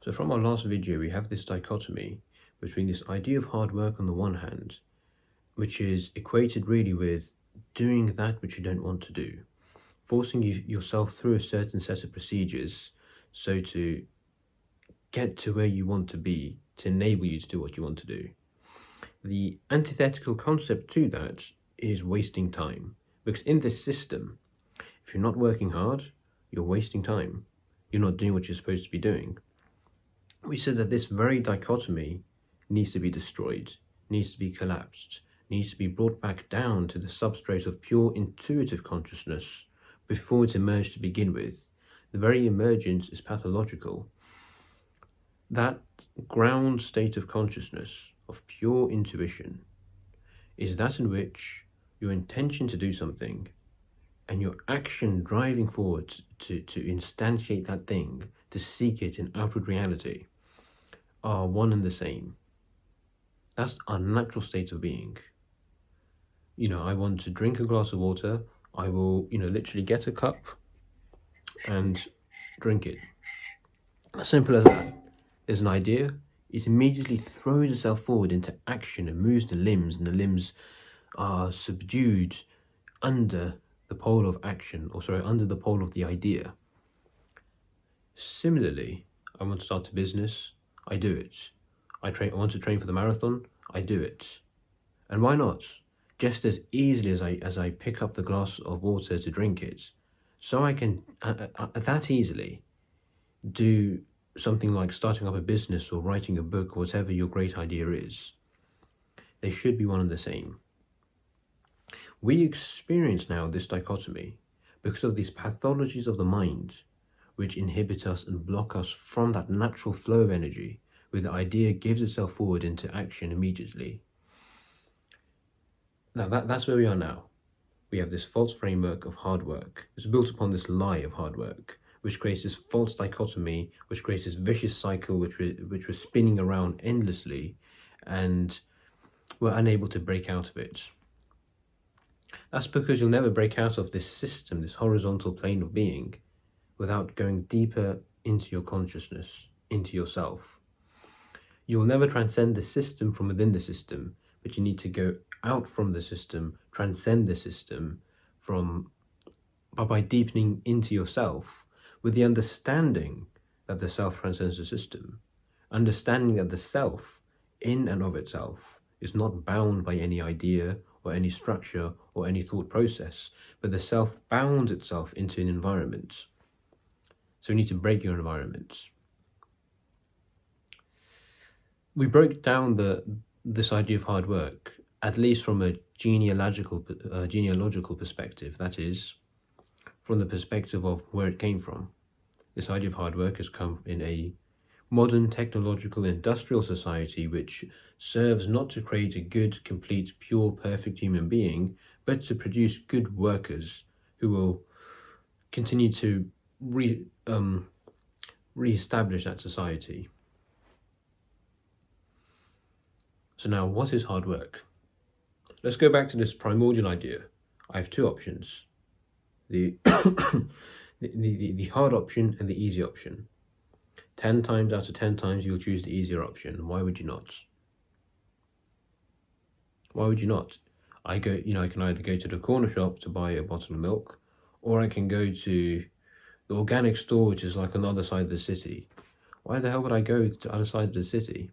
So from our last video, we have this dichotomy between this idea of hard work on the one hand, which is equated really with doing that which you don't want to do, forcing yourself through a certain set of procedures so to get to where you want to be, to enable you to do what you want to do. The antithetical concept to that is wasting time, because in this system, if you're not working hard, you're wasting time. You're not doing what you're supposed to be doing. We said that this very dichotomy needs to be destroyed, needs to be collapsed, needs to be brought back down to the substrate of pure intuitive consciousness before it emerged to begin with. The very emergence is pathological. That ground state of consciousness, of pure intuition, is that in which your intention to do something and your action driving forward to instantiate that thing, to seek it in outward reality, are one and the same. That's our natural state of being. I want to drink a glass of water, I will, literally get a cup and drink it. As simple as that. There's an idea, it immediately throws itself forward into action and moves the limbs, and the limbs are subdued under the pole of action, under the pole of the idea. Similarly, I want to start a business, I do it. I want to train for the marathon, I do it. And why not? Just as easily as I pick up the glass of water to drink it, so I can that easily do something like starting up a business or writing a book or whatever your great idea is. They should be one and the same. We experience now this dichotomy because of these pathologies of the mind which inhibit us and block us from that natural flow of energy where the idea gives itself forward into action immediately. Now that's where we are now. We have this false framework of hard work. It's built upon this lie of hard work, which creates this false dichotomy, which creates this vicious cycle which we're spinning around endlessly, and we're unable to break out of it. That's because you'll never break out of this system, this horizontal plane of being, without going deeper into your consciousness, into yourself. You will never transcend the system from within the system, but you need to go out from the system, transcend the system by deepening into yourself, with the understanding that the self transcends the system, understanding that the self, in and of itself, is not bound by any idea or any structure or any thought process, but the self bounds itself into an environment. So you need to break your environment. We broke down this idea of hard work, at least from a genealogical perspective, that is, from the perspective of where it came from. This idea of hard work has come in a modern technological industrial society which serves not to create a good, complete, pure, perfect human being, but to produce good workers who will continue to re-establish that society. So now, what is hard work? Let's go back to this primordial idea. I have two options. The hard option and the easy option. 10 times out of 10 times you'll choose the easier option. Why would you not? Why would you not? I can either go to the corner shop to buy a bottle of milk, or I can go to the organic store, which is like on the other side of the city. Why the hell would I go to the other side of the city?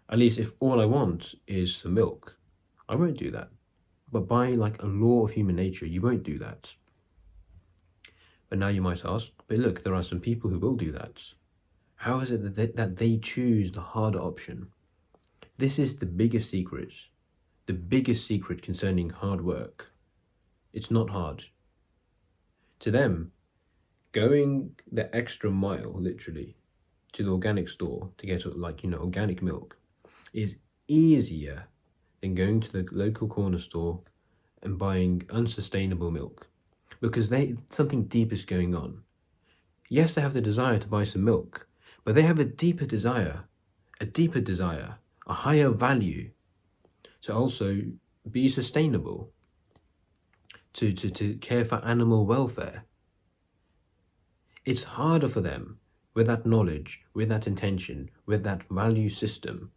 At least if all I want is some milk, I won't do that. But by like a law of human nature, you won't do that. But now you might ask, but look, there are some people who will do that. How is it that they choose the harder option? This is the biggest secret concerning hard work. It's not hard. To them, going the extra mile, literally, to the organic store to get organic milk is easier than going to the local corner store and buying unsustainable milk, because something deep is going on. Yes, they have the desire to buy some milk, but they have a deeper desire, a higher value to also be sustainable, to care for animal welfare. It's harder for them with that knowledge, with that intention, with that value system,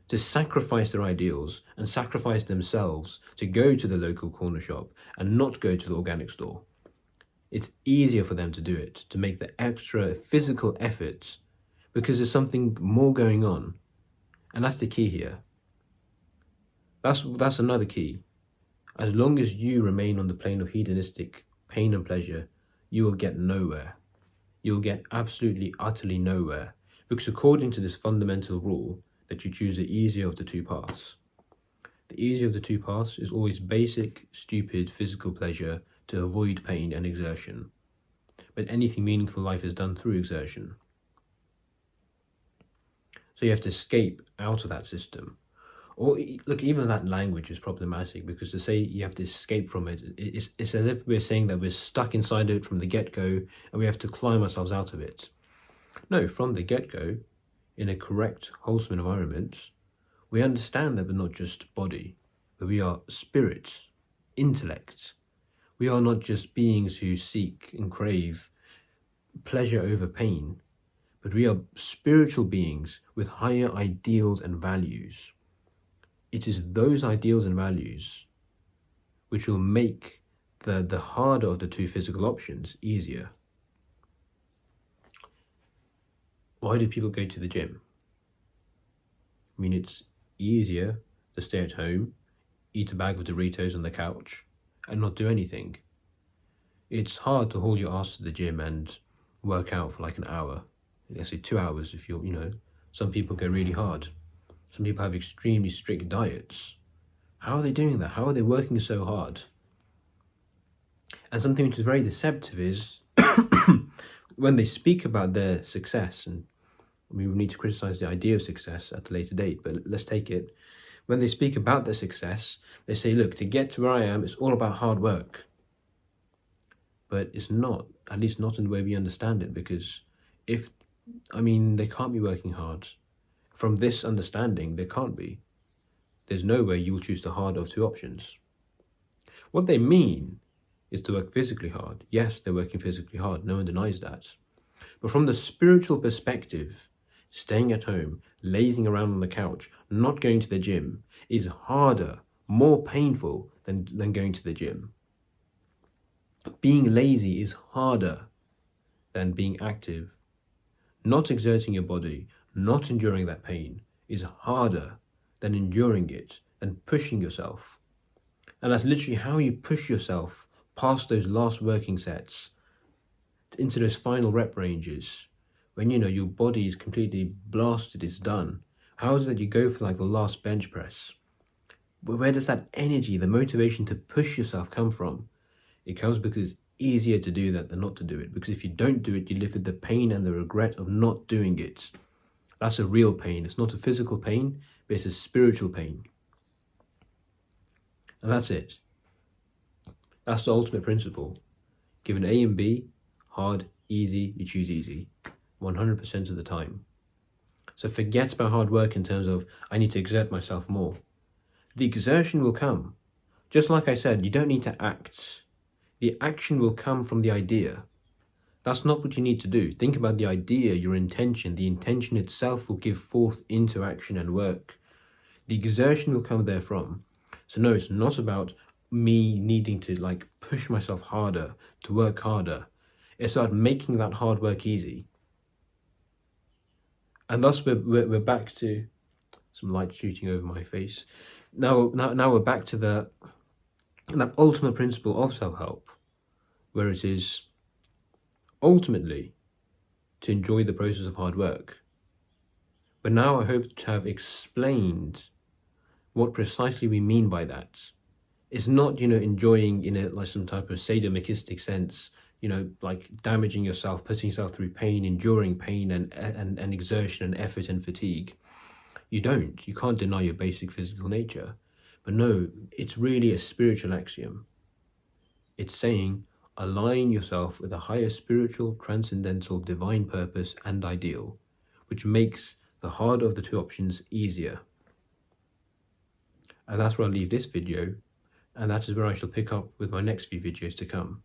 to sacrifice their ideals and sacrifice themselves to go to the local corner shop and not go to the organic store. It's easier for them to do it, to make the extra physical effort, because there's something more going on. And that's the key here. That's another key. As long as you remain on the plane of hedonistic pain and pleasure, you will get nowhere. You'll get absolutely, utterly nowhere. Because according to this fundamental rule, that you choose the easier of the two paths. The easier of the two paths is always basic, stupid, physical pleasure to avoid pain and exertion. But anything meaningful in life is done through exertion. So you have to escape out of that system. Or look, even that language is problematic, because to say you have to escape from it, it's as if we're saying that we're stuck inside it from the get-go and we have to climb ourselves out of it. No, from the get-go, in a correct, wholesome environment, we understand that we're not just body, but we are spirit, intellect. We are not just beings who seek and crave pleasure over pain, but we are spiritual beings with higher ideals and values. It is those ideals and values which will make the harder of the two physical options easier. Why do people go to the gym? I mean, it's easier to stay at home, eat a bag of Doritos on the couch, and not do anything. It's hard to haul your ass to the gym and work out for like an hour. Let's say 2 hours if you're, some people go really hard. Some people have extremely strict diets. How are they doing that? How are they working so hard? And something which is very deceptive is when they speak about their success, and we need to criticize the idea of success at a later date, but let's take it. When they speak about their success, they say, look, to get to where I am, it's all about hard work. But it's not, at least not in the way we understand it, because they can't be working hard. From this understanding, there can't be. There's no way you will choose the harder of two options. What they mean is to work physically hard. Yes, they're working physically hard. No one denies that. But from the spiritual perspective, staying at home, lazing around on the couch, not going to the gym is harder, more painful than going to the gym. Being lazy is harder than being active. Not exerting your body, not enduring that pain is harder than enduring it, than pushing yourself. And that's literally how you push yourself past those last working sets into those final rep ranges. When your body is completely blasted, it's done. How is it that you go for like the last bench press? Where does that energy, the motivation to push yourself come from? It comes because it's easier to do that than not to do it. Because if you don't do it, you live with the pain and the regret of not doing it. That's a real pain. It's not a physical pain, but it's a spiritual pain. And that's it. That's the ultimate principle. Given A and B, hard, easy, you choose easy. 100% of the time. So forget about hard work in terms of, I need to exert myself more. The exertion will come. Just like I said, you don't need to act. The action will come from the idea. That's not what you need to do. Think about the idea, your intention. The intention itself will give forth into action and work. The exertion will come therefrom. So no, it's not about me needing to push myself harder, to work harder. It's about making that hard work easy. And thus we're back to some light shooting over my face. Now we're back to that ultimate principle of self-help, where it is ultimately to enjoy the process of hard work. But now I hope to have explained what precisely we mean by that. It's not, enjoying in some type of sadomasochistic sense, like damaging yourself, putting yourself through pain, enduring pain and exertion and effort and fatigue. You can't deny your basic physical nature. But no, it's really a spiritual axiom. It's saying, align yourself with a higher spiritual, transcendental, divine purpose and ideal, which makes the harder of the two options easier. And that's where I'll leave this video, and that is where I shall pick up with my next few videos to come.